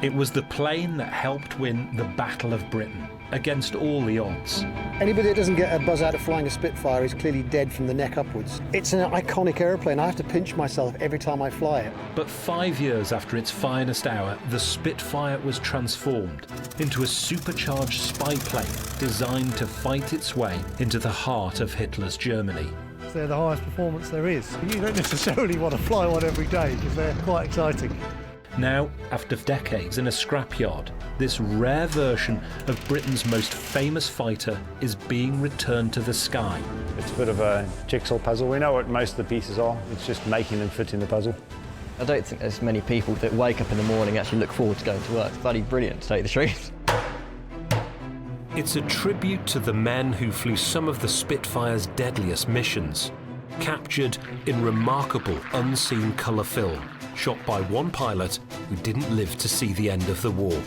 It was the plane that helped win the Battle of Britain against all the odds. Anybody that doesn't get a buzz out of flying a Spitfire is clearly dead from the neck upwards. It's an iconic aeroplane. I have to pinch myself every time I fly it. But 5 years after its finest hour, the Spitfire was transformed into a supercharged spy plane designed to fight its way into the heart of Hitler's Germany. They're the highest performance there is. You don't necessarily want to fly one every day because they're quite exciting. Now, after decades in a scrapyard, this rare version of Britain's most famous fighter is being returned to the sky. It's a bit of a jigsaw puzzle. We know what most of the pieces are. It's just making them fit in the puzzle. I don't think there's many people that wake up in the morning and actually look forward to going to work. It's bloody brilliant, to tell you the truth. It's a tribute to the men who flew some of the Spitfire's deadliest missions, captured in remarkable unseen colour film, shot by one pilot who didn't live to see the end of the war.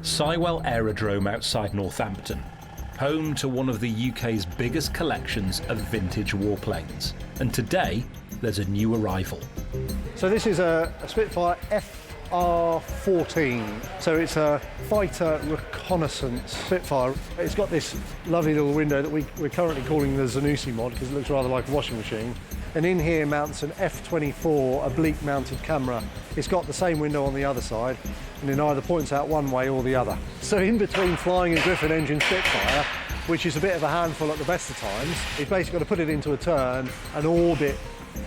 Sywell Aerodrome outside Northampton, home to one of the UK's biggest collections of vintage warplanes. And today, there's a new arrival. So this is a Spitfire FR14. So it's a fighter reconnaissance Spitfire. It's got this lovely little window that we're currently calling the Zanussi mod because it looks rather like a washing machine. And in here mounts an F24 oblique mounted camera. It's got the same window on the other side, and it either points out one way or the other. So in between flying a Griffin engine Spitfire, which is a bit of a handful at the best of times, you've basically got to put it into a turn and orbit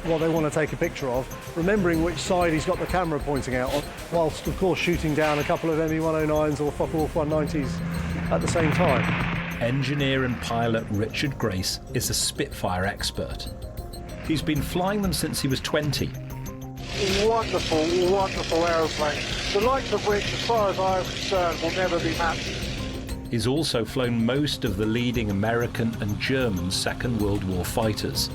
what they want to take a picture of, remembering which side he's got the camera pointing out on, whilst of course shooting down a couple of ME-109s or Focke-Wulf 190s at the same time. Engineer and pilot Richard Grace is a Spitfire expert. He's been flying them since he was 20. Wonderful, wonderful aeroplane, the likes of which, as far as I'm concerned, will never be matched. He's also flown most of the leading American and German Second World War fighters.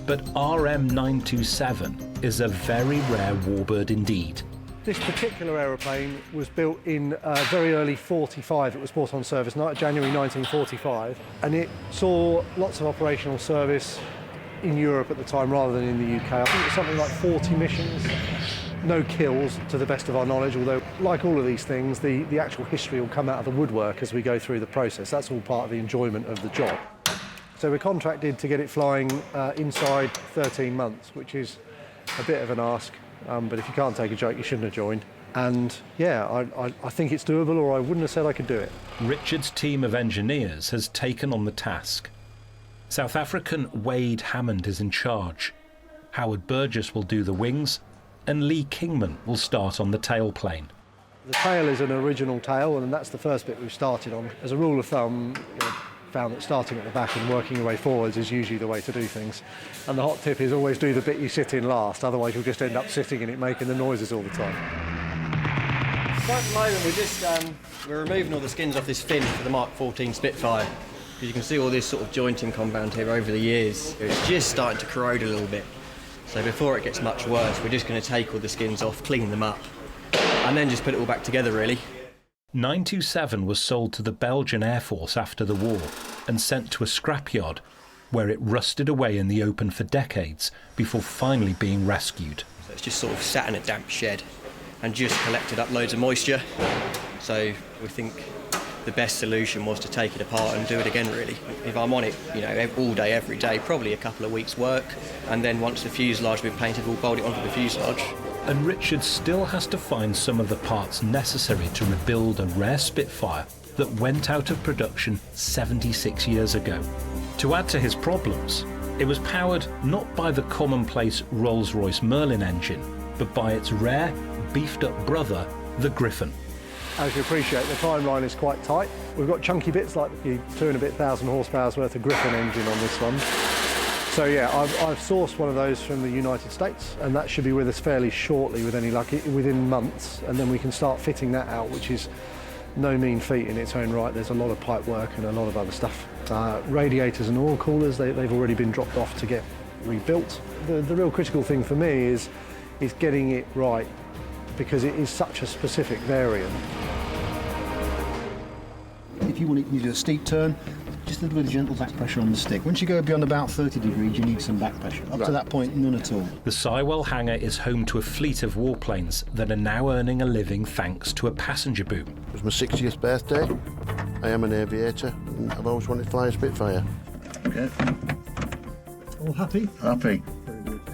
But RM927 is a very rare warbird indeed. This particular aeroplane was built in very early 45. It was brought on service January 1945, and it saw lots of operational service in Europe at the time rather than in the UK. I think it was something like 40 missions. No kills, to the best of our knowledge, although, like all of these things, the actual history will come out of the woodwork as we go through the process. That's all part of the enjoyment of the job. So we're contracted to get it flying inside 13 months, which is a bit of an ask, but if you can't take a joke, you shouldn't have joined. And yeah, I think it's doable, or I wouldn't have said I could do it. Richard's team of engineers has taken on the task. South African Wade Hammond is in charge. Howard Burgess will do the wings, and Lee Kingman will start on the tailplane. The tail is an original tail, and that's the first bit we've started on. As a rule of thumb, found that starting at the back and working your way forwards is usually the way to do things. And the hot tip is always do the bit you sit in last, otherwise you'll just end up sitting in it making the noises all the time. So at the moment we're removing all the skins off this fin for the Mark 14 Spitfire. You can see all this sort of jointing compound here over the years. It's just starting to corrode a little bit. So before it gets much worse, we're just going to take all the skins off, clean them up, and then just put it all back together, really. 927 was sold to the Belgian Air Force after the war and sent to a scrapyard where it rusted away in the open for decades before finally being rescued. So it's just sort of sat in a damp shed and just collected up loads of moisture. So we think the best solution was to take it apart and do it again, really. If I'm on it, all day, every day, probably a couple of weeks' work, and then once the fuselage has been painted, we'll bolt it onto the fuselage. And Richard still has to find some of the parts necessary to rebuild a rare Spitfire that went out of production 76 years ago. To add to his problems, it was powered not by the commonplace Rolls-Royce Merlin engine, but by its rare, beefed-up brother, the Griffin. As you appreciate, the timeline is quite tight. We've got chunky bits like the 2,000 horsepower's worth of Griffin engine on this one. So yeah, I've sourced one of those from the United States, and that should be with us fairly shortly, with any luck, within months, and then we can start fitting that out, which is no mean feat in its own right. There's a lot of pipe work and a lot of other stuff. Radiators and oil coolers, they've already been dropped off to get rebuilt. The real critical thing for me is getting it right, because it is such a specific variant. If you want to do a steep turn, Just a little bit of gentle back pressure on the stick. Once you go beyond about 30 degrees, you need some back pressure. Up to that point, none at all. The Sywell hangar is home to a fleet of warplanes that are now earning a living thanks to a passenger boom. It was my 60th birthday. I am an aviator, and I've always wanted to fly a Spitfire. Okay. All happy? Happy.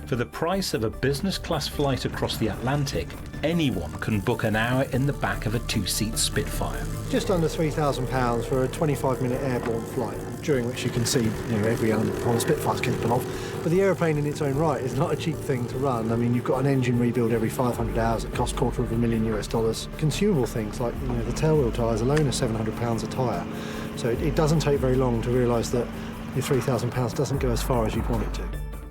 For the price of a business class flight across the Atlantic, anyone can book an hour in the back of a two-seat Spitfire. Just under £3,000 for a 25-minute airborne flight, during which you can see every element on a Spitfire's capable of. But the aeroplane in its own right is not a cheap thing to run. I mean, you've got an engine rebuild every 500 hours. It costs $250,000 US. Consumable things like the tailwheel tyres alone are £700 a tyre. So it doesn't take very long to realise that your £3,000 doesn't go as far as you'd want it to.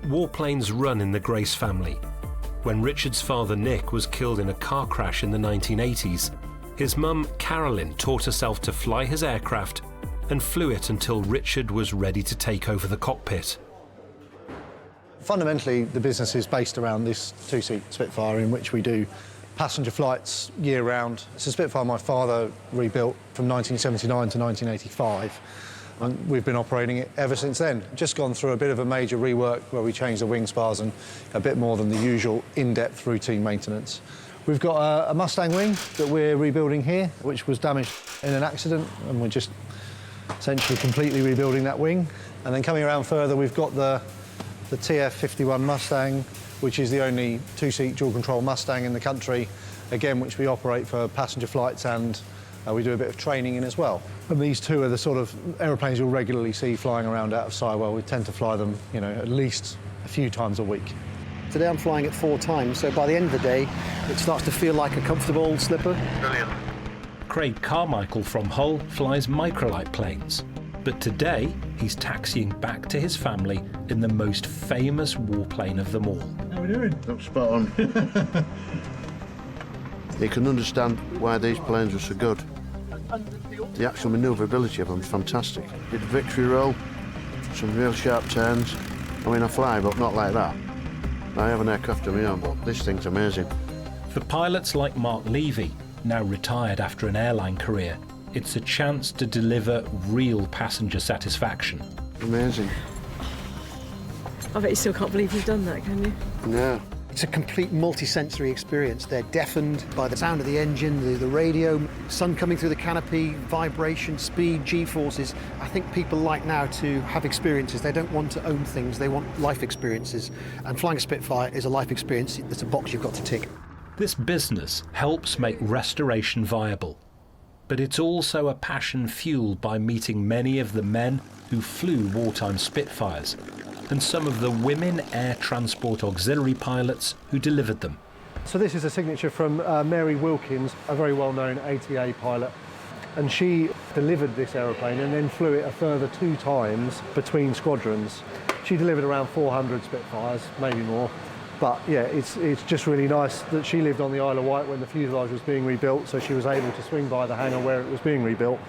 Warplanes run in the Grace family. When Richard's father Nick was killed in a car crash in the 1980s, his mum Carolyn taught herself to fly his aircraft and flew it until Richard was ready to take over the cockpit. Fundamentally, the business is based around this two-seat Spitfire in which we do passenger flights year-round. It's a Spitfire my father rebuilt from 1979 to 1985. And we've been operating it ever since then. Just gone through a bit of a major rework where we changed the wing spars and a bit more than the usual in-depth routine maintenance. We've got a Mustang wing that we're rebuilding here, which was damaged in an accident, and we're just essentially completely rebuilding that wing. And then coming around further, we've got the TF-51 Mustang, which is the only two-seat dual-control Mustang in the country, again, which we operate for passenger flights and we do a bit of training in as well. And these two are the sort of aeroplanes you'll regularly see flying around out of Sywell. We tend to fly them, at least a few times a week. Today I'm flying it 4 times, so by the end of the day, it starts to feel like a comfortable old slipper. Brilliant. Craig Carmichael from Hull flies microlight planes, but today he's taxiing back to his family in the most famous warplane of them all. How are we doing? Looks spot on. You can understand why these planes were so good. The actual manoeuvrability of them is fantastic. Did a victory roll, some real sharp turns. I mean, I fly, but not like that. I have an aircraft of my own, but this thing's amazing. For pilots like Mark Levy, now retired after an airline career, it's a chance to deliver real passenger satisfaction. Amazing. I bet you still can't believe you've done that, can you? Yeah. It's a complete multi-sensory experience. They're deafened by the sound of the engine, the radio, sun coming through the canopy, vibration, speed, G-forces. I think people like now to have experiences. They don't want to own things, they want life experiences. And flying a Spitfire is a life experience. It's a box you've got to tick. This business helps make restoration viable, but it's also a passion fueled by meeting many of the men who flew wartime Spitfires and some of the women air transport auxiliary pilots who delivered them. So this is a signature from Mary Wilkins, a very well-known ATA pilot. And she delivered this aeroplane and then flew it a further 2 times between squadrons. She delivered around 400 Spitfires, maybe more. But yeah, it's just really nice that she lived on the Isle of Wight when the fuselage was being rebuilt, so she was able to swing by the hangar where it was being rebuilt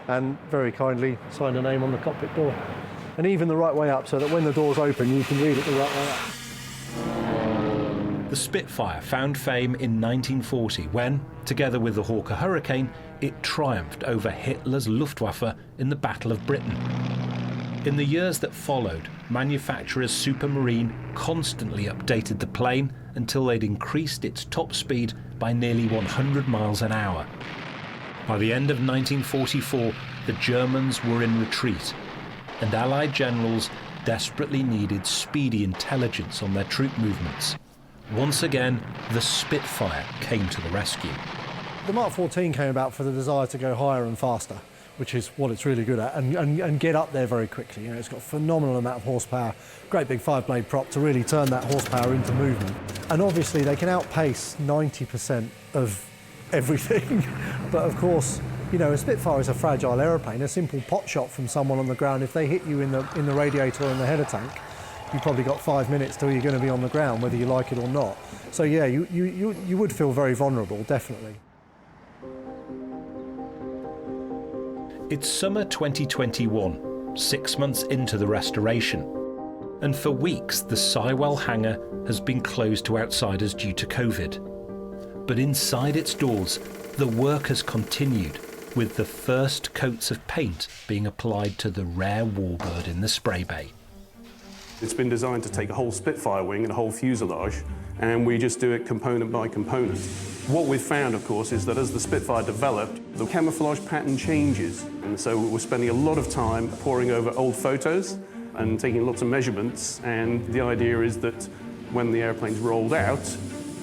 and very kindly signed her name on the cockpit door. And even the right way up, so that when the doors open, you can read it the right way up. The Spitfire found fame in 1940 when, together with the Hawker Hurricane, it triumphed over Hitler's Luftwaffe in the Battle of Britain. In the years that followed, manufacturers Supermarine constantly updated the plane until they'd increased its top speed by nearly 100 miles an hour. By the end of 1944, the Germans were in retreat, and Allied generals desperately needed speedy intelligence on their troop movements. Once again, the Spitfire came to the rescue. The Mark 14 came about for the desire to go higher and faster, which is what it's really good at, and get up there very quickly. It's got a phenomenal amount of horsepower, great big 5-blade prop to really turn that horsepower into movement. And obviously they can outpace 90% of everything, but of course, a Spitfire is a fragile aeroplane. A simple pot shot from someone on the ground, if they hit you in the radiator or in the header tank, you've probably got 5 minutes till you're going to be on the ground, whether you like it or not. So yeah, you would feel very vulnerable, definitely. It's summer 2021, 6 months into the restoration, and for weeks the Sywell hangar has been closed to outsiders due to COVID. But inside its doors, the work has continued, with the first coats of paint being applied to the rare warbird in the spray bay. It's been designed to take a whole Spitfire wing and a whole fuselage, and we just do it component by component. What we've found, of course, is that as the Spitfire developed, the camouflage pattern changes. And so we're spending a lot of time poring over old photos and taking lots of measurements, and the idea is that when the airplane's rolled out,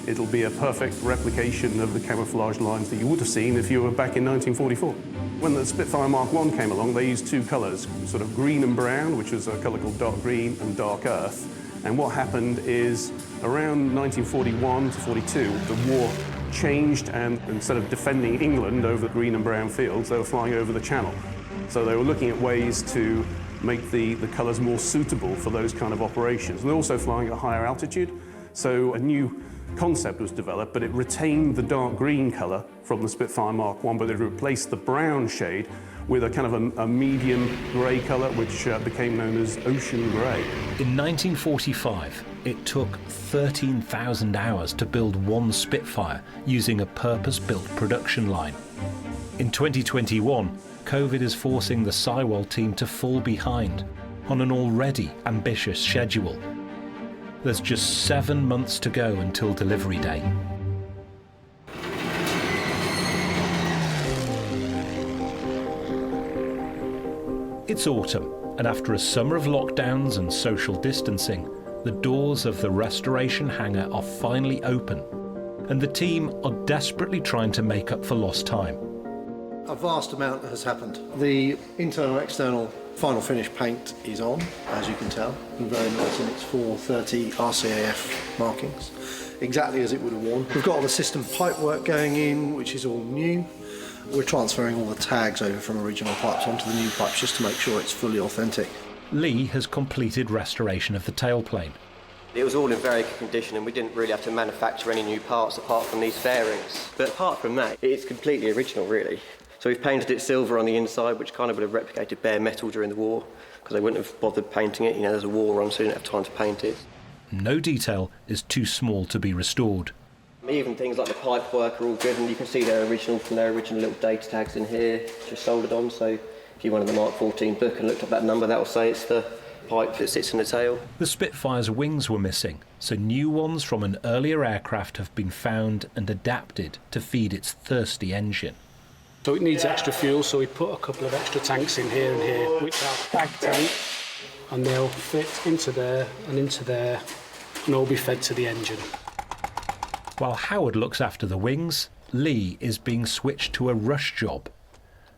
it'll be a perfect replication of the camouflage lines that you would have seen if you were back in 1944. When the Spitfire Mark I came along, they used two colours, sort of green and brown, which was a colour called dark green, and dark earth. And what happened is, around 1941 to 42, the war changed, and instead of defending England over the green and brown fields, they were flying over the Channel. So they were looking at ways to make the colours more suitable for those kind of operations. And they're also flying at a higher altitude, so a new concept was developed, but it retained the dark green colour from the Spitfire Mark I, but it replaced the brown shade with a kind of a medium grey colour, which became known as ocean grey. In 1945, it took 13,000 hours to build one Spitfire using a purpose-built production line. In 2021, COVID is forcing the Sywell team to fall behind on an already ambitious schedule. There's just 7 months to go until delivery day. It's autumn, and after a summer of lockdowns and social distancing, the doors of the restoration hangar are finally open, and the team are desperately trying to make up for lost time. A vast amount has happened. The internal and external final finish paint is on, as you can tell, and very nice in its 430 RCAF markings, exactly as it would have worn. We've got all the system pipe work going in, which is all new. We're transferring all the tags over from original pipes onto the new pipes just to make sure it's fully authentic. Lee has completed restoration of the tailplane. It was all in very good condition, and we didn't really have to manufacture any new parts apart from these fairings. But apart from that, it's completely original, really. So we've painted it silver on the inside, which kind of would have replicated bare metal during the war, because they wouldn't have bothered painting it. You know, there's a war on, so they didn't have time to paint it. No detail is too small to be restored. Even things like the pipe work are all good, and you can see their original little data tags in here, just soldered on. So if you wanted the Mark 14 book and looked up that number, that will say it's the pipe that sits in the tail. The Spitfire's wings were missing, so new ones from an earlier aircraft have been found and adapted to feed its thirsty engine. So it needs extra fuel, so we put a couple of extra tanks in here and here, which are bag tanks, and they'll fit into there and all be fed to the engine. While Howard looks after the wings, Lee is being switched to a rush job.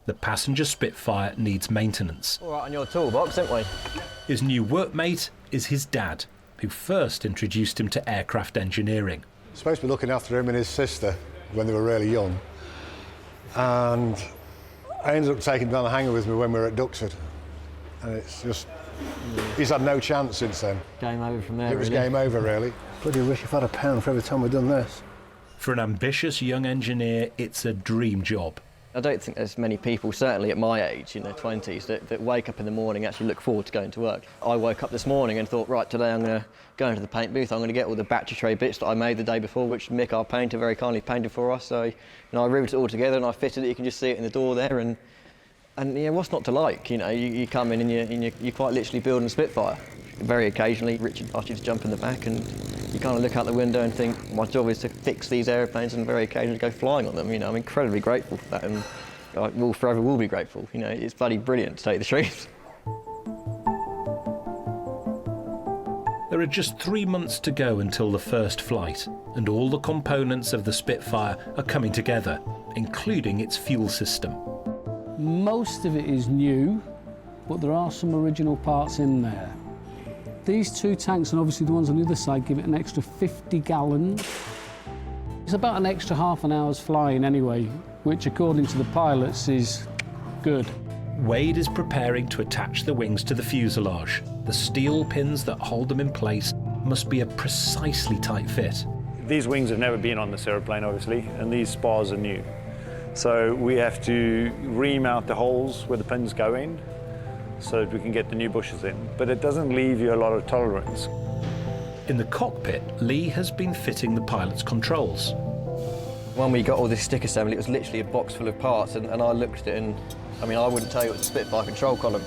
The passenger Spitfire needs maintenance. All right, on your toolbox, aren't we? His new workmate is his dad, who first introduced him to aircraft engineering. I'm supposed to be looking after him and his sister when they were really young. And I ended up taking him down the hangar with me when we were at Duxford. And it's just, he's had no chance since then. Game over from there, It was game over, really. Bloody wish I'd had £1 for every time we've done this. For an ambitious young engineer, it's a dream job. I don't think there's many people, certainly at my age, in their 20s, that wake up in the morning and actually look forward to going to work. I woke up this morning and thought, right, today I'm going to go into the paint booth, I'm going to get all the battery tray bits that I made the day before, which Mick, our painter, very kindly painted for us. So, I riveted it all together and I fitted it. You can just see it in the door there, and what's not to like? You come in and you're quite literally building a Spitfire. Very occasionally, Richard asks you to jump in the back, and you kind of look out the window and think, my job is to fix these aeroplanes and very occasionally go flying on them. I'm incredibly grateful for that, and I forever will be grateful. It's bloody brilliant, to tell you the truth. There are just 3 months to go until the first flight, and all the components of the Spitfire are coming together, including its fuel system. Most of it is new, but there are some original parts in there. These two tanks, and obviously the ones on the other side, give it an extra 50 gallons. It's about an extra half an hour's flying anyway, which according to the pilots is good. Wade is preparing to attach the wings to the fuselage. The steel pins that hold them in place must be a precisely tight fit. These wings have never been on this aeroplane, obviously, and these spars are new. So we have to ream out the holes where the pins go in so that we can get the new bushes in. But it doesn't leave you a lot of tolerance. In the cockpit, Lee has been fitting the pilot's controls. When we got all this stick assembly, it was literally a box full of parts, and I looked at it and, I mean, I wouldn't tell you it was a Spitfire control column,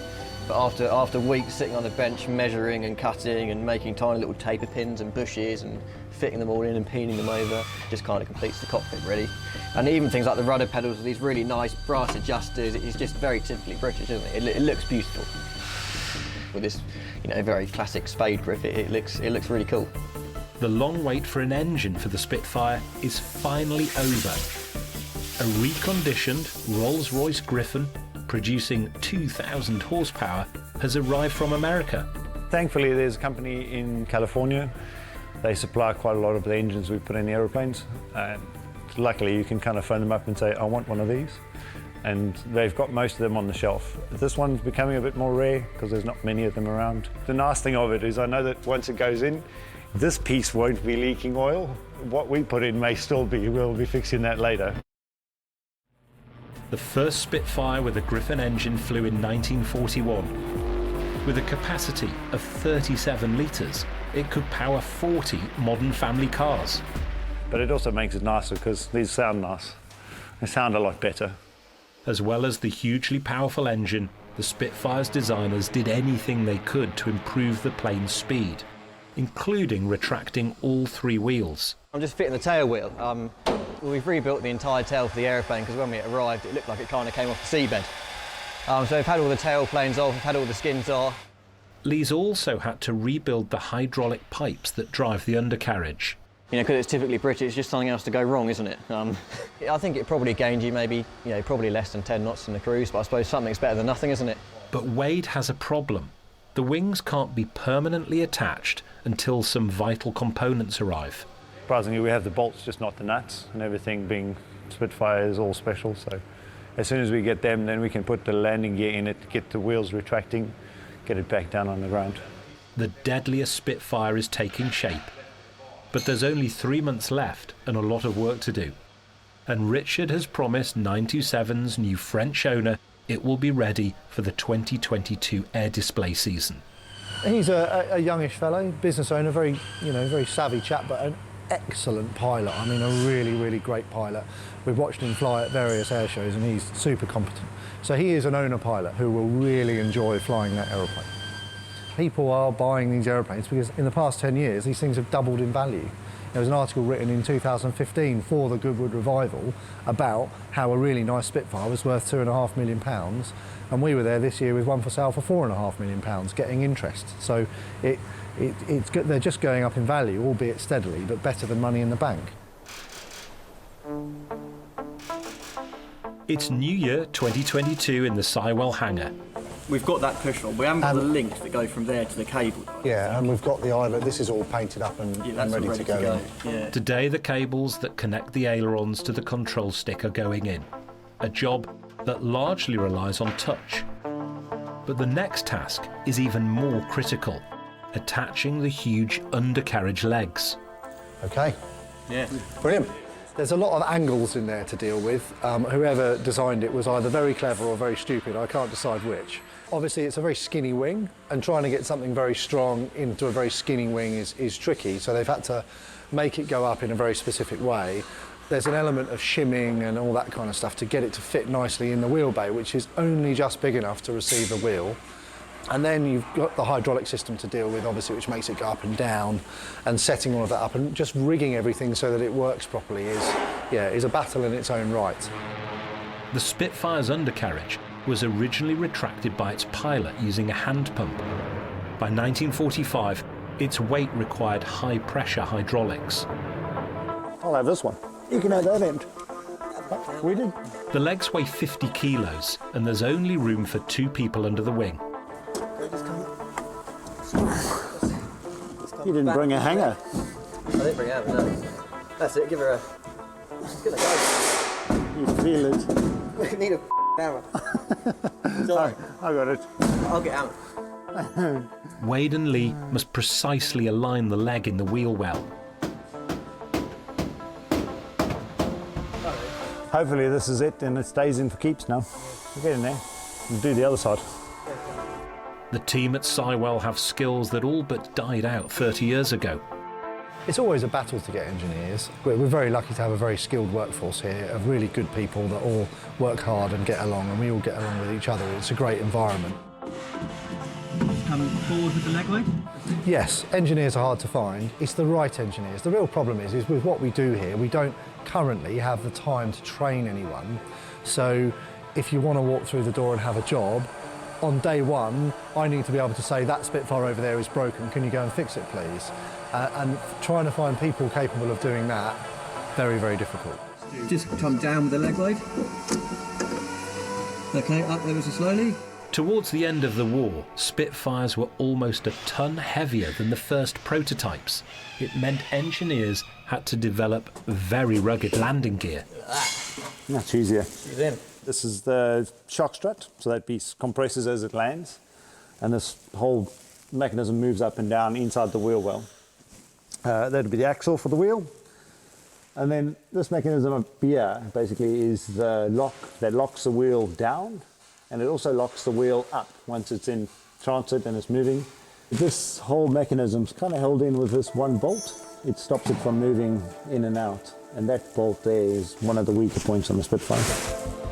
but after weeks sitting on the bench measuring and cutting and making tiny little taper pins and bushes and fitting them all in and peening them over, just kind of completes the cockpit, really. And even things like the rudder pedals with these really nice brass adjusters, it's just very typically British, isn't it? It looks beautiful. With this, you know, very classic spade grip, it looks really cool. The long wait for an engine for the Spitfire is finally over. A reconditioned Rolls-Royce Griffin, producing 2,000 horsepower, has arrived from America. Thankfully, there's a company in California. They supply quite a lot of the engines we put in the aeroplanes. And luckily, you can kind of phone them up and say, I want one of these. And they've got most of them on the shelf. This one's becoming a bit more rare because there's not many of them around. The nice thing of it is I know that once it goes in, this piece won't be leaking oil. What we put in may still be. We'll be fixing that later. The first Spitfire with a Griffin engine flew in 1941. With a capacity of 37 litres, it could power 40 modern family cars. But it also makes it nicer because these sound nice. They sound a lot better. As well as the hugely powerful engine, the Spitfire's designers did anything they could to improve the plane's speed, including retracting all 3 wheels. I'm just fitting the tail wheel. We've rebuilt the entire tail for the aeroplane because when we arrived, it looked like it kind of came off the seabed. So we've had all the tail planes off, we've had all the skins off. Lee's also had to rebuild the hydraulic pipes that drive the undercarriage. You know, because it's typically British, it's just something else to go wrong, isn't it? I think it probably gained you maybe, you know, probably less than 10 knots in the cruise, but I suppose something's better than nothing, isn't it? But Wade has a problem. The wings can't be permanently attached until some vital components arrive. Surprisingly, we have the bolts, just not the nuts, and everything being Spitfire is all special. So as soon as we get them, then we can put the landing gear in it, get the wheels retracting, get it back down on the ground. The deadliest Spitfire is taking shape. But there's only 3 months left and a lot of work to do. And Richard has promised 927's new French owner it will be ready for the 2022 air display season. He's a youngish fellow, business owner, very savvy chap, but an excellent pilot. I mean, a really, really great pilot. We've watched him fly at various air shows and he's super competent. So he is an owner pilot who will really enjoy flying that aeroplane. People are buying these aeroplanes because in the past 10 years, these things have doubled in value. There was an article written in 2015 for the Goodwood Revival about how a really nice Spitfire was worth £2.5 million. And we were there this year with one for sale for £4.5 million, getting interest. So they're just going up in value, albeit steadily, but better than money in the bank. It's New Year 2022 in the Sywell hangar. We've got that push rod. We haven't got the links that go from there to the cable. Yeah, and we've got the islet. This is all painted up and ready to go. Yeah. Today, the cables that connect the ailerons to the control stick are going in, a job that largely relies on touch. But the next task is even more critical, attaching the huge undercarriage legs. OK. Yeah. Brilliant. There's a lot of angles in there to deal with. Whoever designed it was either very clever or very stupid. I can't decide which. Obviously, it's a very skinny wing, and trying to get something very strong into a very skinny wing is tricky, so they've had to make it go up in a very specific way. There's an element of shimming and all that kind of stuff to get it to fit nicely in the wheel bay, which is only just big enough to receive the wheel. And then you've got the hydraulic system to deal with, obviously, which makes it go up and down, and setting all of that up and just rigging everything so that it works properly is a battle in its own right. The Spitfire's undercarriage was originally retracted by its pilot using a hand pump. By 1945, its weight required high-pressure hydraulics. I'll have this one. You can have that end. We did. The legs weigh 50 kilos, and there's only room for 2 people under the wing. You didn't bring a hanger. I didn't bring it out, no. That's it, give her a... Give it a go. You feel it. We need a hammer. I got it. I'll get out. Wade and Lee must precisely align the leg in the wheel well. Hopefully this is it and it stays in for keeps now. We'll get in there and do the other side. The team at Sywell have skills that all but died out 30 years ago. It's always a battle to get engineers. We're very lucky to have a very skilled workforce here of really good people that all work hard and get along, and we all get along with each other. It's a great environment. Coming forward with the leg weight? Yes, engineers are hard to find. It's the right engineers. The real problem is with what we do here, we don't currently have the time to train anyone. So if you want to walk through the door and have a job, on day one, I need to be able to say, that Spitfire over there is broken, can you go and fix it, please? And trying to find people capable of doing that, very, very difficult. Just come down with the leg weight. Okay, up ever so slowly. Towards the end of the war, Spitfires were almost a ton heavier than the first prototypes. It meant engineers had to develop very rugged landing gear. Much easier. This is the shock strut, so that piece compresses as it lands, and this whole mechanism moves up and down inside the wheel well. That'll be the axle for the wheel, and then this mechanism up here basically is the lock that locks the wheel down, and it also locks the wheel up once it's in transit and it's moving. This whole mechanism's kind of held in with this one bolt. It stops it from moving in and out, and that bolt there is one of the weaker points on the Spitfire.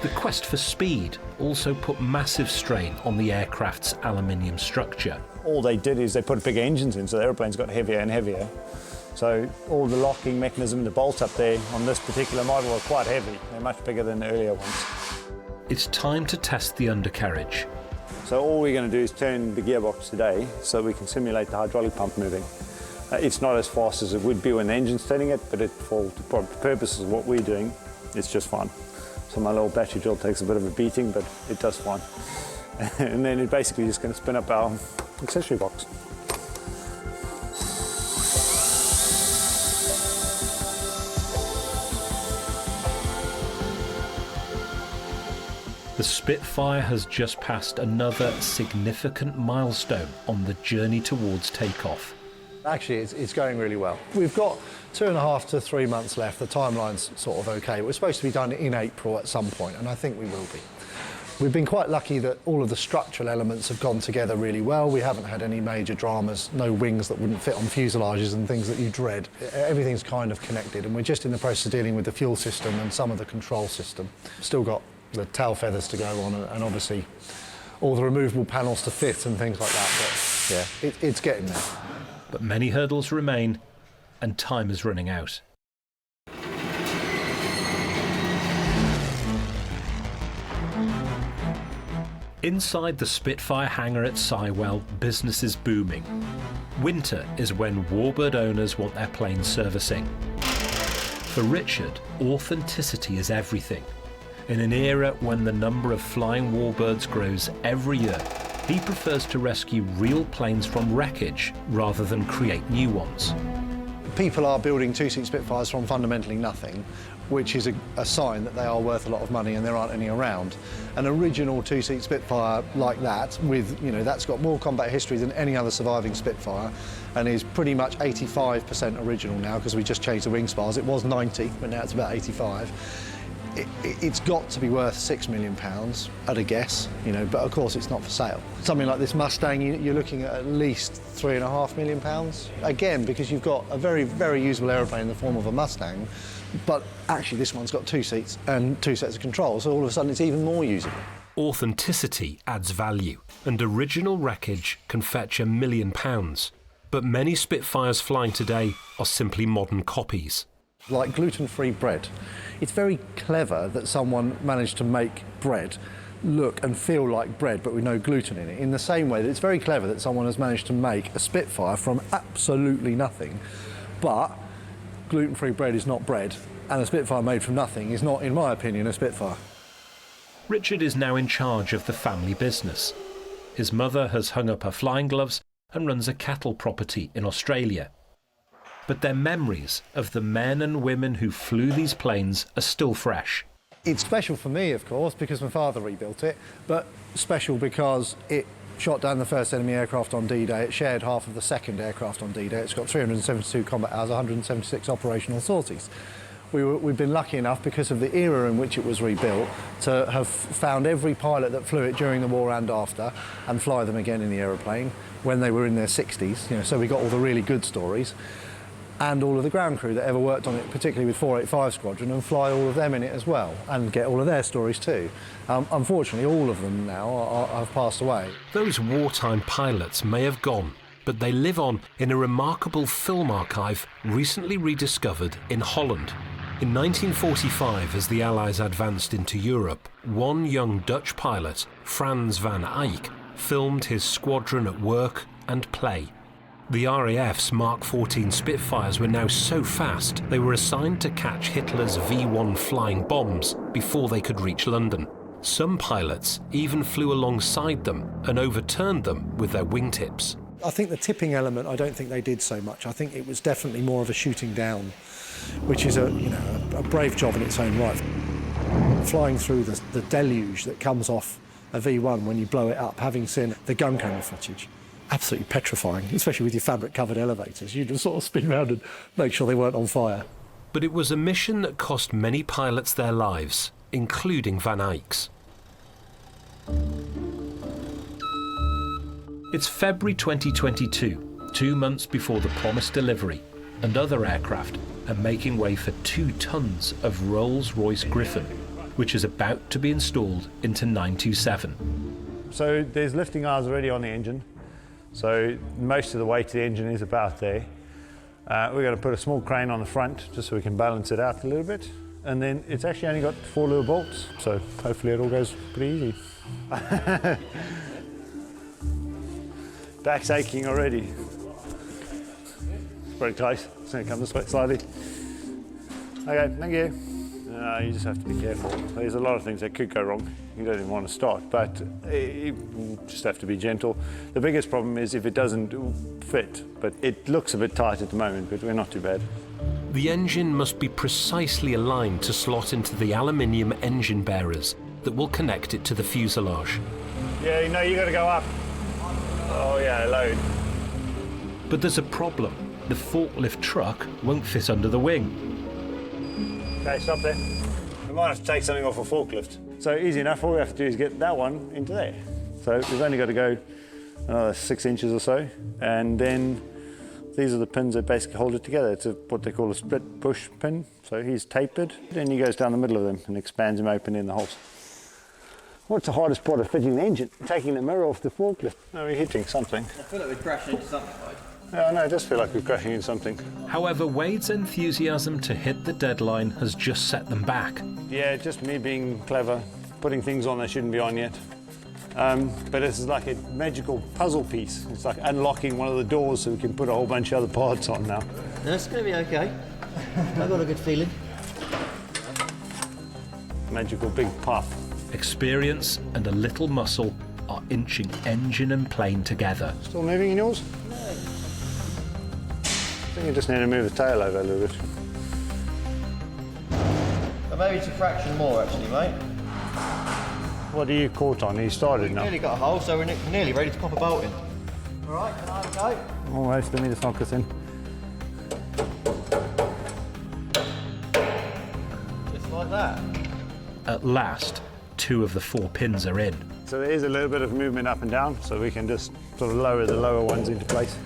The quest for speed also put massive strain on the aircraft's aluminium structure. All they did is they put bigger engines in, so the airplanes got heavier and heavier. So all the locking mechanism, the bolts up there on this particular model are quite heavy. They're much bigger than the earlier ones. It's time to test the undercarriage. So all we're going to do is turn the gearbox today so we can simulate the hydraulic pump moving. It's not as fast as it would be when the engine's turning it, but for the purposes of what we're doing, it's just fine. So my little battery drill takes a bit of a beating, but it does fine. And then it's basically just going to spin up our accessory box. The Spitfire has just passed another significant milestone on the journey towards takeoff. Actually, it's going really well. We've got 2.5 to 3 months left. The timeline's sort of okay. We're supposed to be done in April at some point, and I think we will be. We've been quite lucky that all of the structural elements have gone together really well. We haven't had any major dramas, no wings that wouldn't fit on fuselages and things that you dread. Everything's kind of connected, and we're just in the process of dealing with the fuel system and some of the control system. Still got the tail feathers to go on, and obviously all the removable panels to fit and things like that. But yeah, it's getting there. But many hurdles remain, and time is running out. Inside the Spitfire hangar at Sywell, business is booming. Winter is when warbird owners want their planes servicing. For Richard, authenticity is everything. In an era when the number of flying warbirds grows every year, he prefers to rescue real planes from wreckage rather than create new ones. People are building two-seat Spitfires from fundamentally nothing, which is a sign that they are worth a lot of money and there aren't any around. An original two-seat Spitfire like that, with, that's got more combat history than any other surviving Spitfire, and is pretty much 85% original now, because we just changed the wing spars. It was 90, but now it's about 85. It's got to be worth £6 million at a guess, but of course it's not for sale. Something like this Mustang, you're looking at least £3.5 million. Again, because you've got a very, very usable aeroplane in the form of a Mustang, but actually this one's got 2 seats and 2 sets of controls, so all of a sudden it's even more usable. Authenticity adds value, and original wreckage can fetch £1 million. But many Spitfires flying today are simply modern copies. Like gluten-free bread. It's very clever that someone managed to make bread look and feel like bread but with no gluten in it, in the same way that it's very clever that someone has managed to make a Spitfire from absolutely nothing. But gluten-free bread is not bread, and a Spitfire made from nothing is not, in my opinion, a Spitfire. Richard is now in charge of the family business. His mother has hung up her flying gloves and runs a cattle property in Australia. But their memories of the men and women who flew these planes are still fresh. It's special for me, of course, because my father rebuilt it, but special because it shot down the first enemy aircraft on D-Day. It shared half of the second aircraft on D-Day. It's got 372 combat hours, 176 operational sorties. We've been lucky enough, because of the era in which it was rebuilt, to have found every pilot that flew it during the war and after, and fly them again in the aeroplane when they were in their 60s. So we got all the really good stories. and all of the ground crew that ever worked on it, particularly with 485 Squadron, and fly all of them in it as well, and get all of their stories too. Unfortunately, all of them now have passed away. Those wartime pilots may have gone, but they live on in a remarkable film archive recently rediscovered in Holland. In 1945, as the Allies advanced into Europe, one young Dutch pilot, Frans van Eyck, filmed his squadron at work and play. The RAF's Mark 14 Spitfires were now so fast they were assigned to catch Hitler's V-1 flying bombs before they could reach London. Some pilots even flew alongside them and overturned them with their wingtips. I think the tipping element, I don't think they did so much. I think it was definitely more of a shooting down, which is a brave job in its own right. Flying through the deluge that comes off a V1 when you blow it up, having seen the gun camera footage, absolutely petrifying, especially with your fabric-covered elevators. You just sort of spin around and make sure they weren't on fire. But it was a mission that cost many pilots their lives, including Van Eyck's. It's February 2022, 2 months before the promised delivery, and other aircraft are making way for 2 tons of Rolls-Royce Griffin, which is about to be installed into 927. So there's lifting hours already on the engine. So most of the weight of the engine is about there. We're going to put a small crane on the front just so we can balance it out a little bit. And then it's actually only got 4 little bolts, so hopefully it all goes pretty easy. Back's aching already. It's pretty close. It's going to come this way slightly. Okay, thank you. You just have to be careful. There's a lot of things that could go wrong. You don't even want to start, but you just have to be gentle. The biggest problem is if it doesn't fit, but it looks a bit tight at the moment, but we're not too bad. The engine must be precisely aligned to slot into the aluminium engine bearers that will connect it to the fuselage. Yeah, you got to go up. Oh yeah, load. But there's a problem. The forklift truck won't fit under the wing. Okay, stop there. We might have to take something off a forklift. So easy enough, all we have to do is get that one into there. So we've only got to go another 6 inches or so, and then these are the pins that basically hold it together. It's what they call a split push pin. So he's tapered, then he goes down the middle of them and expands them open in the holes. What's the hardest part of fitting the engine? Taking the mirror off the forklift. No, we're hitting something. I feel like we're crashing into something, right? Yeah, I know, it does feel like we're crashing into something. However, Wade's enthusiasm to hit the deadline has just set them back. Yeah, just me being clever, putting things on that shouldn't be on yet. But it's like a magical puzzle piece. It's like unlocking one of the doors so we can put a whole bunch of other parts on now. No, it's going to be okay. I've got a good feeling. Magical big puff. Experience and a little muscle are inching engine and plane together. Still moving in yours? No. I think you just need to move the tail over a little bit. But maybe it's a fraction more, actually, mate. What are you caught on? You started now. We've nearly got a hole, so we're nearly ready to pop a bolt in. All right, can I have a go? Almost. Let me just knock this in. Just like that. At last, 2 of the 4 pins are in. So there is a little bit of movement up and down, so we can just sort of lower the lower ones into place.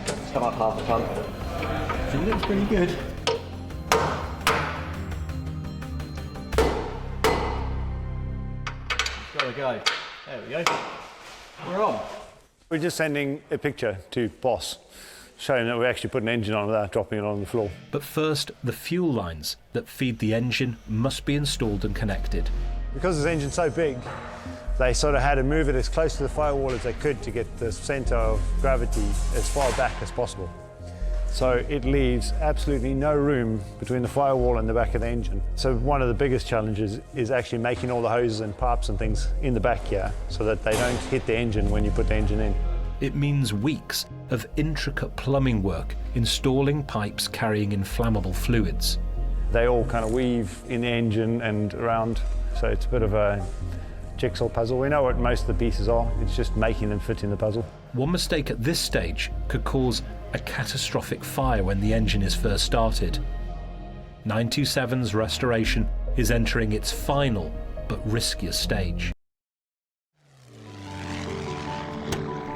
It's come up half a ton. So it looks pretty good. Gotta go. There we go. We're on. We're just sending a picture to boss, showing that we actually put an engine on without dropping it on the floor. But first, the fuel lines that feed the engine must be installed and connected. Because this engine's so big, they sort of had to move it as close to the firewall as they could to get the centre of gravity as far back as possible. So it leaves absolutely no room between the firewall and the back of the engine. So one of the biggest challenges is actually making all the hoses and pipes and things in the back here so that they don't hit the engine when you put the engine in. It means weeks of intricate plumbing work, installing pipes carrying inflammable fluids. They all kind of weave in the engine and around, so it's a bit of a jigsaw puzzle. We know what most of the pieces are, it's just making them fit in the puzzle. One mistake at this stage could cause a catastrophic fire when the engine is first started. 927's restoration is entering its final but riskiest stage.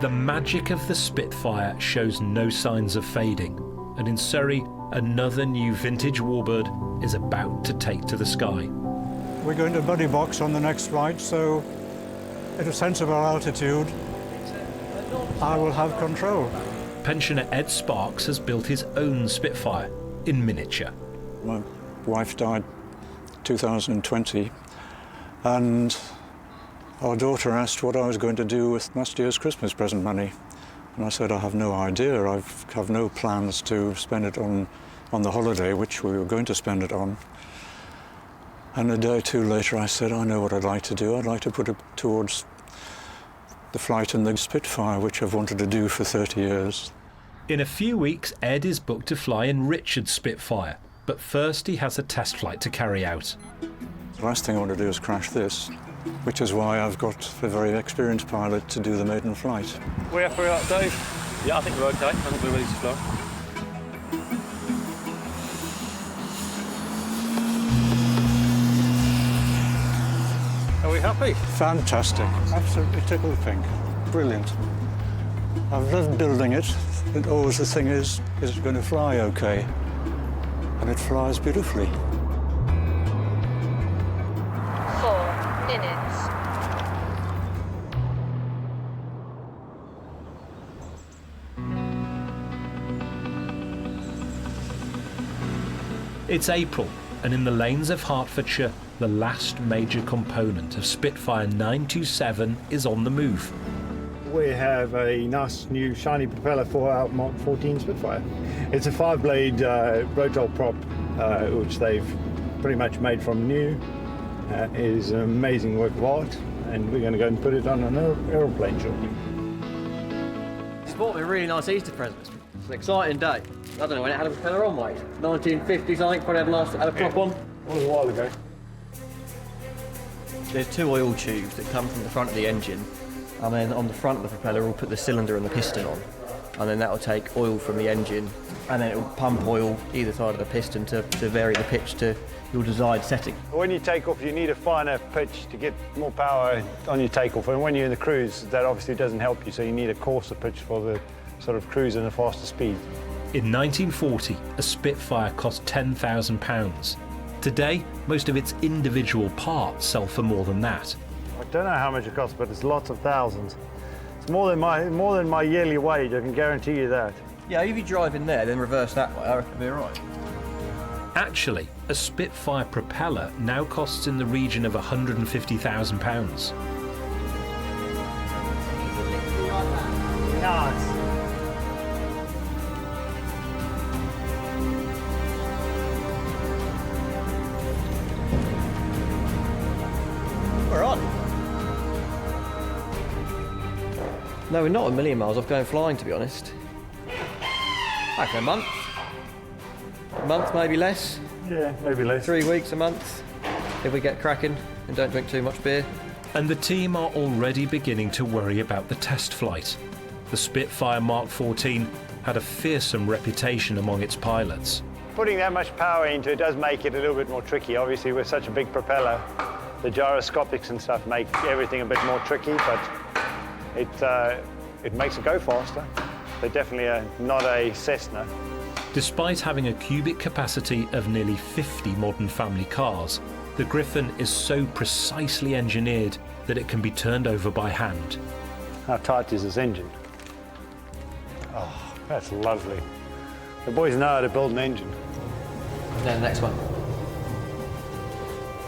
The magic of the Spitfire shows no signs of fading. and in Surrey, another new vintage warbird is about to take to the sky. We're going to buddy box on the next flight, so at a sensible altitude, I will have control. Pensioner Ed Sparks has built his own Spitfire in miniature. My wife died 2020, and our daughter asked what I was going to do with last year's Christmas present money. And I said, I have no idea. I have no plans to spend it on the holiday, which we were going to spend it on. And a day or two later, I said, I know what I'd like to do. I'd like to put it towards the flight in the Spitfire, which I've wanted to do for 30 years. In a few weeks, Ed is booked to fly in Richard's Spitfire, but first he has a test flight to carry out. The last thing I want to do is crash this, which is why I've got a very experienced pilot to do the maiden flight. We're up for that, Dave? Yeah, I think we're okay. I think we're ready to fly. Are we happy? Fantastic. Absolutely tickled pink. Brilliant. I've loved building it. But always the thing is it going to fly okay? And it flies beautifully. 4 minutes. It's April, and in the lanes of Hertfordshire, the last major component of Spitfire 927 is on the move. We have a nice new shiny propeller for our Mark 14 Spitfire. It's a 5-blade rotor prop, which they've pretty much made from new. It is an amazing work of art, and we're going to go and put it on an aeroplane shortly. It's bought me a really nice Easter present. It's an exciting day. I don't know when it had a propeller on, mate. 1950 something, probably had a prop on. That was a while ago. There's 2 oil tubes that come from the front of the engine, and then on the front of the propeller we'll put the cylinder and the piston on, and then that will take oil from the engine, and then it will pump oil either side of the piston to vary the pitch to your desired setting. When you take off, you need a finer pitch to get more power on your takeoff, and when you're in the cruise, that obviously doesn't help you, so you need a coarser pitch for the sort of cruise and a faster speed. In 1940, a Spitfire cost £10,000. Today, most of its individual parts sell for more than that. I don't know how much it costs, but it's lots of thousands. It's more than my yearly wage, I can guarantee you that. Yeah, if you drive in there, then reverse that way, I reckon it'll be all right. Actually, a Spitfire propeller now costs in the region of £150,000. Nice. We're on. No, we're not a million miles off going flying, to be honest. I reckon a month. A month, maybe less. Yeah, maybe less. 3 weeks, a month, if we get cracking and don't drink too much beer. And the team are already beginning to worry about the test flight. The Spitfire Mark 14 had a fearsome reputation among its pilots. Putting that much power into it does make it a little bit more tricky. Obviously, with such a big propeller, the gyroscopics and stuff make everything a bit more tricky, but it makes it go faster. They're definitely not a Cessna. Despite having a cubic capacity of nearly 50 modern family cars, the Griffin is so precisely engineered that it can be turned over by hand. How tight is this engine? Oh, that's lovely. The boys know how to build an engine. Then the next one.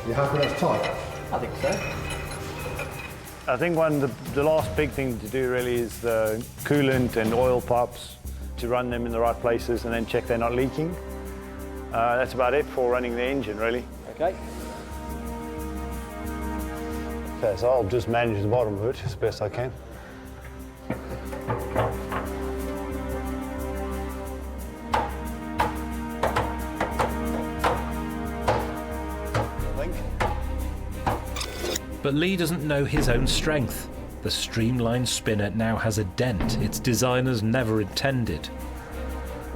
You happy that's tight? I think so. I think the last big thing to do really is the coolant and oil pipes, to run them in the right places and then check they're not leaking. That's about it for running the engine, really. Okay. Okay, so I'll just manage the bottom of it as best I can. But Lee doesn't know his own strength. The streamlined spinner now has a dent its designers never intended.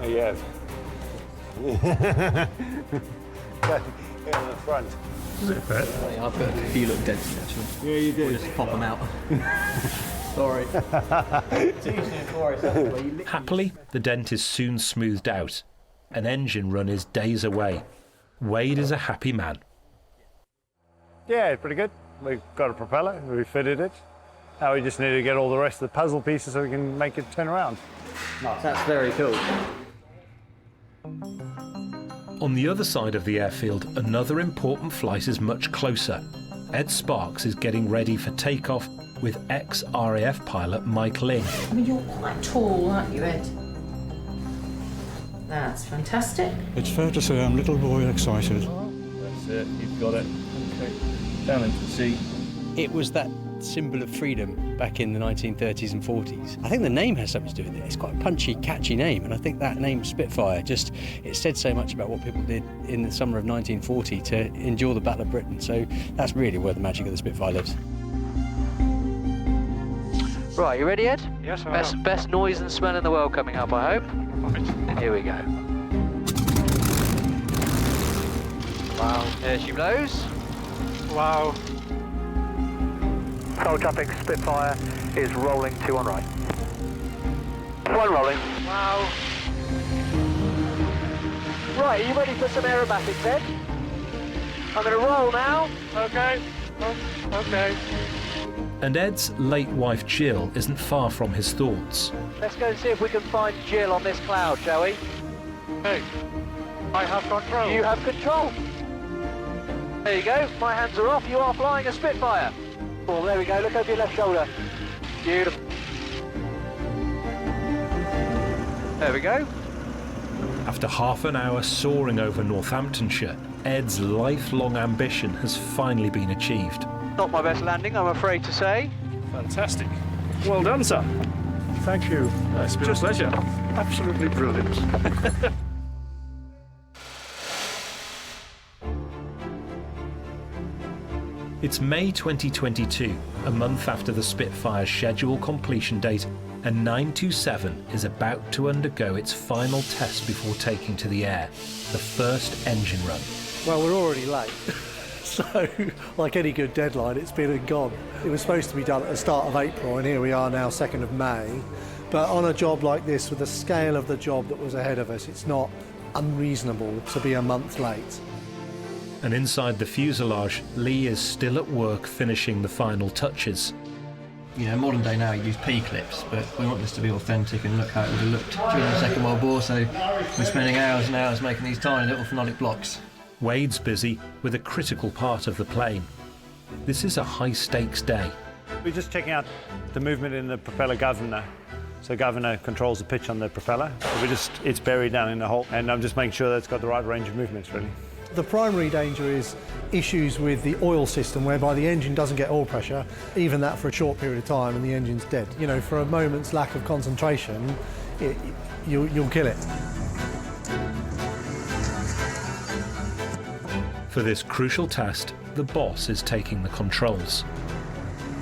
Oh, you have. Here on the front. Is it bad? I've got a few little dents actually. Yeah, you did. We'll just pop them out. Sorry. Happily, the dent is soon smoothed out. An engine run is days away. Wade is a happy man. Yeah, pretty good. We've got a propeller, we fitted it. Now we just need to get all the rest of the puzzle pieces so we can make it turn around. Nice. That's very cool. On the other side of the airfield, another important flight is much closer. Ed Sparks is getting ready for takeoff with ex-RAF pilot Mike Ling. I mean, you're quite tall, aren't you, Ed? That's fantastic. It's fair to say I'm little boy excited. That's it, you've got it. Okay, down into the seat. It was that symbol of freedom back in the 1930s and 40s. I think the name has something to do with it. It's quite a punchy, catchy name, and I think that name Spitfire it said so much about what people did in the summer of 1940 to endure the Battle of Britain. So that's really where the magic of the Spitfire lives. Right, you ready, Ed? Yes, I am. Best noise and smell in the world coming up, I hope. Right. Here we go. Wow. There she blows. Wow. Control traffic, Spitfire is rolling 2 on right. 1 rolling. Wow. Right, are you ready for some aerobatics, Ed? I'm going to roll now. Okay. Okay. And Ed's late wife Jill isn't far from his thoughts. Let's go and see if we can find Jill on this cloud, shall we? Hey, I have control. You have control. There you go. My hands are off. You are flying a Spitfire. Oh, there we go. Look over your left shoulder. Beautiful. There we go. After half an hour soaring over Northamptonshire, Ed's lifelong ambition has finally been achieved. Not my best landing, I'm afraid to say. Fantastic. Well done, sir. Thank you. It's been a pleasure. Absolutely brilliant. It's May 2022, a month after the Spitfire's scheduled completion date, and 927 is about to undergo its final test before taking to the air, the first engine run. Well, we're already late. So, like any good deadline, it's been and gone. It was supposed to be done at the start of April, and here we are now, 2nd of May. But on a job like this, with the scale of the job that was ahead of us, it's not unreasonable to be a month late. And inside the fuselage, Lee is still at work finishing the final touches. You know, modern day now you use P-clips, but we want this to be authentic and look how it would have looked during the Second World War, so we're spending hours and hours making these tiny little phenolic blocks. Wade's busy with a critical part of the plane. This is a high-stakes day. We're just checking out the movement in the propeller governor. So governor controls the pitch on the propeller. So it's buried down in the hole, and I'm just making sure that it's got the right range of movements, really. The primary danger is issues with the oil system, whereby the engine doesn't get oil pressure, even that for a short period of time, and the engine's dead. You know, for a moment's lack of concentration, you'll kill it. For this crucial test, the boss is taking the controls.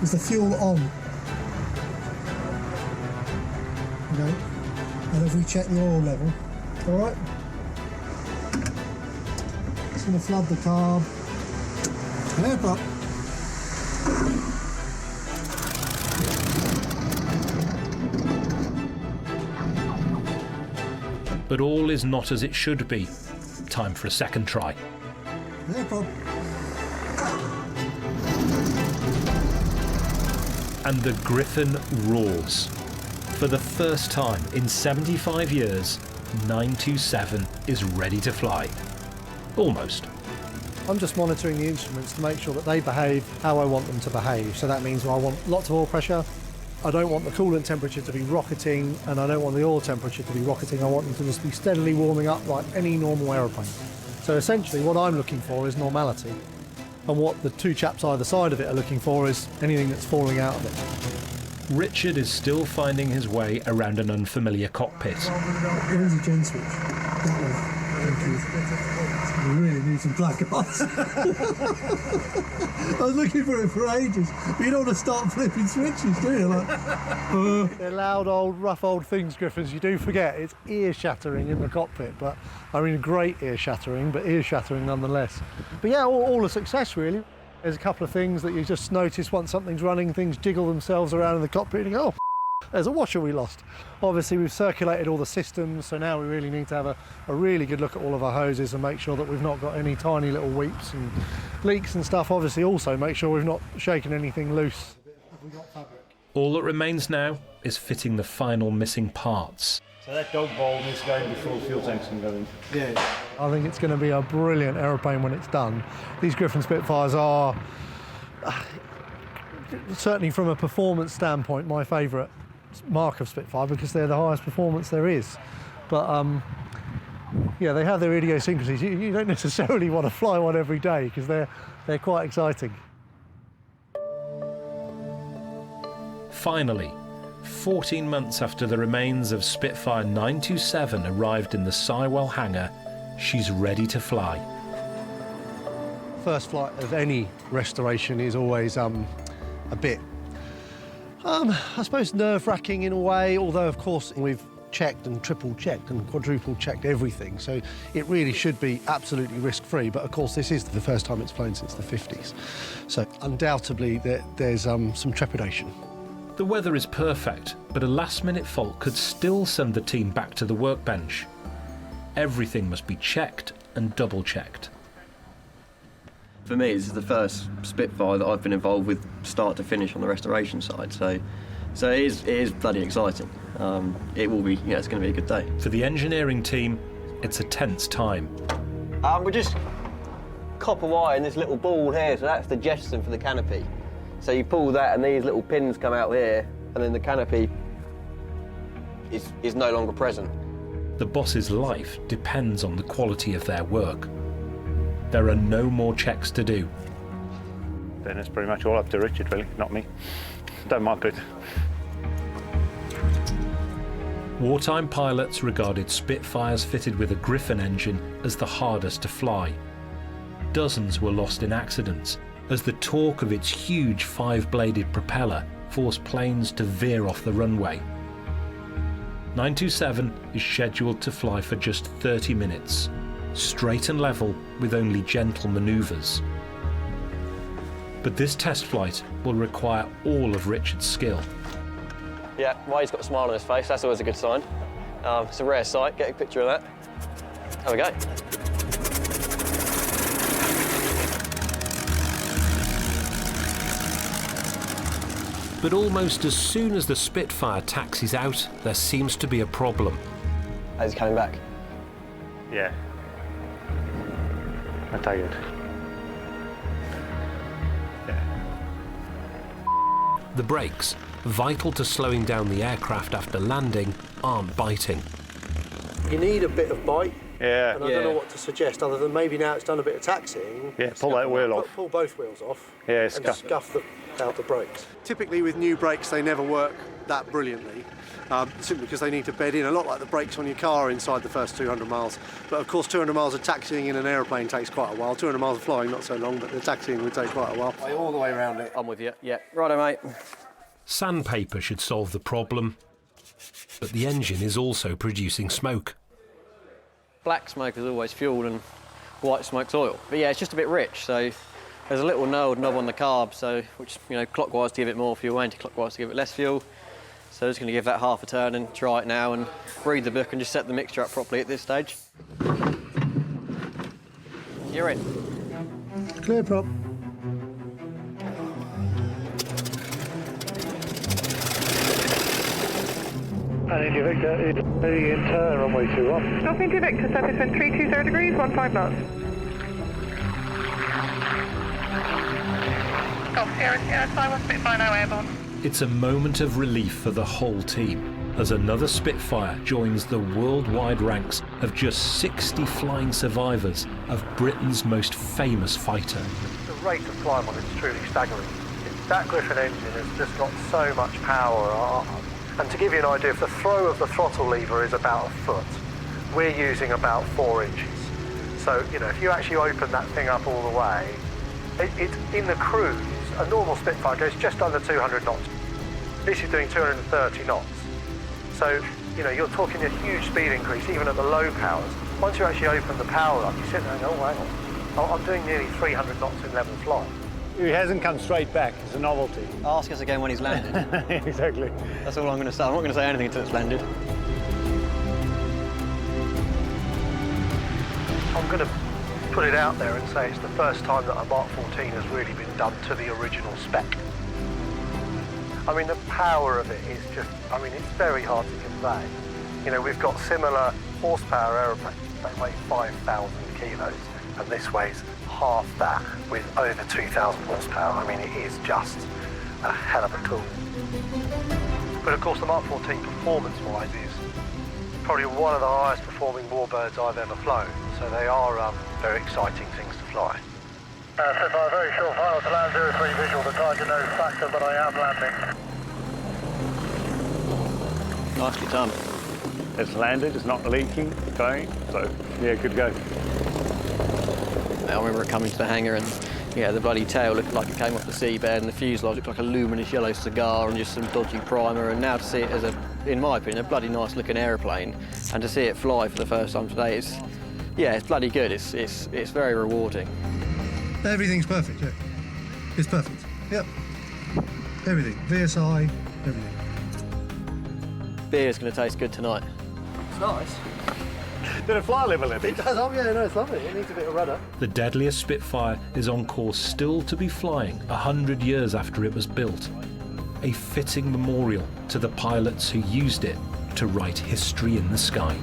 Is the fuel on? Okay. And if we check the oil level, all right? Just going to flood the carb. Help up. But all is not as it should be. Time for a second try. Help up. And the Griffin roars. For the first time in 75 years, 927 is ready to fly. Almost. I'm just monitoring the instruments to make sure that they behave how I want them to behave. So that means I want lots of oil pressure. I don't want the coolant temperature to be rocketing, and I don't want the oil temperature to be rocketing. I want them to just be steadily warming up like any normal aeroplane. So essentially what I'm looking for is normality. And what the two chaps either side of it are looking for is anything that's falling out of it. Richard is still finding his way around an unfamiliar cockpit. Where's the gen switch? That one. Thank you. We really need some placards. I was looking for it for ages. But you don't want to start flipping switches, do you? Like, They're loud, old, rough old things, Griffins. You do forget it's ear-shattering in the cockpit, but I mean great ear-shattering, but ear-shattering nonetheless. But yeah, all a success, really. There's a couple of things that you just notice once something's running, things jiggle themselves around in the cockpit and you go, oh, there's a washer we lost. Obviously we've circulated all the systems, so now we really need to have a really good look at all of our hoses and make sure that we've not got any tiny little weeps and leaks and stuff. Obviously also make sure we've not shaken anything loose. All that remains now is fitting the final missing parts. So that dog bowl needs to go in before fuel tanks can go in. Yeah. I think it's going to be a brilliant aeroplane when it's done. These Griffin Spitfires are, certainly from a performance standpoint, my favourite mark of Spitfire because they're the highest performance there is. But yeah, they have their idiosyncrasies. You don't necessarily want to fly one every day because they're quite exciting. Finally, 14 months after the remains of Spitfire 927 arrived in the Sywell hangar, she's ready to fly. First flight of any restoration is always a bit, I suppose, nerve-wracking in a way, although, of course, we've checked and triple-checked and quadruple-checked everything, so it really should be absolutely risk-free, but, of course, this is the first time it's flown since the 50s, so undoubtedly there's some trepidation. The weather is perfect, but a last-minute fault could still send the team back to the workbench. Everything must be checked and double-checked. For me, this is the first Spitfire that I've been involved with start to finish on the restoration side, so it is bloody exciting. It will be, it's going to be a good day. For the engineering team, it's a tense time. We're just copper wire in this little ball here, so that's the jettison for the canopy. So you pull that and these little pins come out here, and then the canopy is no longer present. The boss's life depends on the quality of their work. There are no more checks to do. Then it's pretty much all up to Richard, really, not me. Don't mark it. Wartime pilots regarded Spitfires fitted with a Griffin engine as the hardest to fly. Dozens were lost in accidents, as the torque of its huge 5-bladed propeller forced planes to veer off the runway. 927 is scheduled to fly for just 30 minutes, straight and level with only gentle manoeuvres. But this test flight will require all of Richard's skill. Yeah, why he's got a smile on his face, that's always a good sign. It's a rare sight, get a picture of that. There we go. But almost as soon as the Spitfire taxis out, there seems to be a problem. Is he coming back? Yeah. I take it. The brakes, vital to slowing down the aircraft after landing, aren't biting. You need a bit of bite. Yeah. And I don't know what to suggest other than maybe now it's done a bit of taxing. Yeah, pull that wheel off. Pull both wheels off. Yeah, and scuff out the brakes. Typically with new brakes they never work that brilliantly, simply because they need to bed in a lot like the brakes on your car inside the first 200 miles. But of course 200 miles of taxiing in an aeroplane takes quite a while. 200 miles of flying not so long, but the taxiing would take quite a while. All the way around it. I'm with you, yeah. Righto, mate. Sandpaper should solve the problem, but the engine is also producing smoke. Black smoke is always fuel and white smoke's oil. But yeah, it's just a bit rich, so there's a little knob on the carb, so which, clockwise to give it more fuel, anti-clockwise to give it less fuel. So just going to give that half a turn and try it now and read the book and just set the mixture up properly at this stage. You're in. Clear prop. And India Victor is in turn, runway 21. North India Victor, surface wind 320 degrees, 15 knots. Golf Sierra Sierra, Spitfire now airborne. It's a moment of relief for the whole team, as another Spitfire joins the worldwide ranks of just 60 flying survivors of Britain's most famous fighter. The rate of climb on it is truly staggering. That Griffin engine has just got so much power. And to give you an idea, if the throw of the throttle lever is about a foot, we're using about 4 inches. So, if you actually open that thing up all the way, it's in the cruise, a normal Spitfire goes just under 200 knots. This is doing 230 knots. So, you're talking a huge speed increase, even at the low powers. Once you actually open the power up, you sit there and go, oh, hang on, I'm doing nearly 300 knots in level flight. He hasn't come straight back. It's a novelty. Ask us again when he's landed. Exactly. That's all I'm going to say. I'm not going to say anything until it's landed. I'm going to put it out there and say it's the first time that a Mark 14 has really been done to the original spec. I mean, the power of it is just, I mean, it's very hard to convey. You know, we've got similar horsepower aeroplanes that weigh 5,000 kilos, and this weighs half that with over 2,000 horsepower. I mean, it is just a hell of a tool. But of course, the Mark 14 performance-wise is probably one of the highest performing warbirds I've ever flown. So they are very exciting things to fly. Spitfire, very short final to land 03 visual, the target no factor, but I am landing. Nicely done. It's landed, it's not leaking, it's going, so yeah, good go. I remember it coming to the hangar and yeah, the bloody tail looked like it came off the seabed and the fuselage looked like a luminous yellow cigar and just some dodgy primer, and now to see it as in my opinion, a bloody nice looking aeroplane and to see it fly for the first time today, it's bloody good. It's very rewarding. Everything's perfect, yeah. It's perfect. Yep. Everything. VSI, everything. Beer's going to taste good tonight. It's nice. Did it fly a little bit? It does, oh yeah, no, it's lovely. It needs a bit of rudder. The deadliest Spitfire is on course still to be flying 100 years after it was built. A fitting memorial to the pilots who used it to write history in the sky.